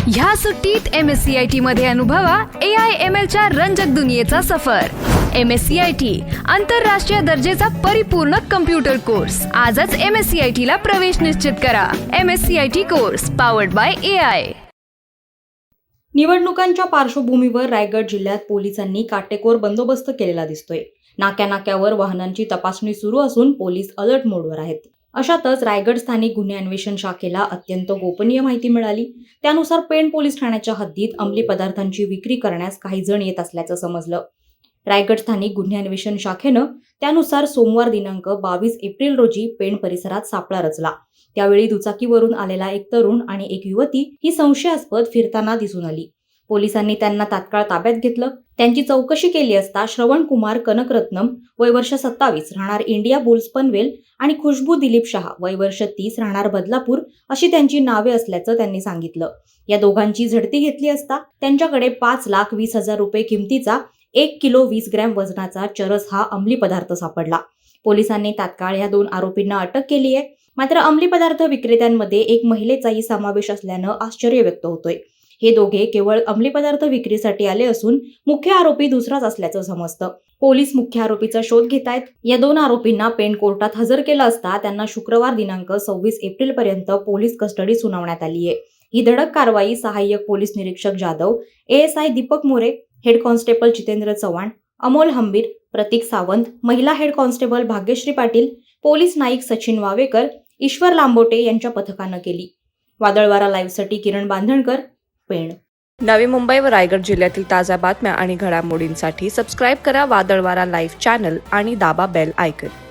ह्या सुट्टीत MSCIT मध्ये अनुभवा AI/ML च्या रंजक दुनियेचा सफर। MSCIT आंतरराष्ट्रीय दर्जेचा परिपूर्ण कम्प्युटर कोर्स। आजच MSCIT ला प्रवेश निश्चित करा। MSCIT course powered by AI। निवडणुकांच्या पार्श्वभूमीवर रायगड जिल्ह्यात पोलिसांनी काटेकोर बंदोबस्त केलेला दिसतोय। नाक्यानाक्यावर वाहनांची तपासणी सुरू असून पोलीस अलर्ट मोडवर आहेत। अशातच रायगड स्थानिक गुन्हे अन्वेषण शाखेला अत्यंत गोपनीय माहिती मिळाली। त्यानुसार पेण पोलीस ठाण्याच्या हद्दीत अंमली पदार्थांची विक्री करण्यास काही जण येत असल्याचं समजलं। रायगड स्थानिक गुन्हे अन्वेषण शाखेनं त्यानुसार सोमवार दिनांक 22 एप्रिल रोजी पेण परिसरात सापळा रचला। त्यावेळी दुचाकीवरून आलेला एक तरुण आणि एक युवती ही संशयास्पद फिरताना दिसून आली। पोलिसांनी त्यांना तात्काळ ताब्यात घेतलं। त्यांची चौकशी केली असता श्रवण कुमार कनकरत्नम वय वर्ष 27 राहणार इंडिया बुल्स पनवेल आणि खुशबू दिलीप शहा वय वर्ष 30 राहणार बदलापूर अशी त्यांची नावे असल्याचं त्यांनी सांगितलं। या दोघांची झडती घेतली असता त्यांच्याकडे 5,20,000 रुपये किमतीचा 1 किलो 20 ग्रॅम वजनाचा चरस हा अंमली पदार्थ सापडला। पोलिसांनी तात्काळ या 2 आरोपींना अटक केली आहे। मात्र अंमली पदार्थ विक्रेत्यांमध्ये एक महिलेचाही समावेश असल्यानं आश्चर्य व्यक्त होतोय। हे दोघे केवळ अंमली पदार्थ विक्रीसाठी आले असून मुख्य आरोपी दुसराच असल्याचं समजतं। पोलीस मुख्य आरोपीचा शोध घेतायत। या 2 आरोपींना पेण कोर्टात हजर केलं असता त्यांना शुक्रवार दिनांक 26 एप्रिल पर्यंत पोलीस कस्टडी सुनावण्यात आली आहे। ही धडक कारवाई सहाय्यक पोलीस निरीक्षक Jadhav, ASI Deepak More, head constable Jitendra Chavan, Amol Hambir, Prateek Sawant, महिला head constable Bhagyashree Patil, police Naik Sachin Vavekar, Ishwar Lambote यांच्या पथकानं केली। वादळवारा लाईव्हसाठी किरण बांधणकर, पेण। नवी मुंबई व रायगड जिल्ह्यातील ताज्या बातम्या आणि घडामोडींसाठी सबस्क्राईब करा वादळवारा लाईव्ह चॅनल आणि दाबा बेल आयकॉन।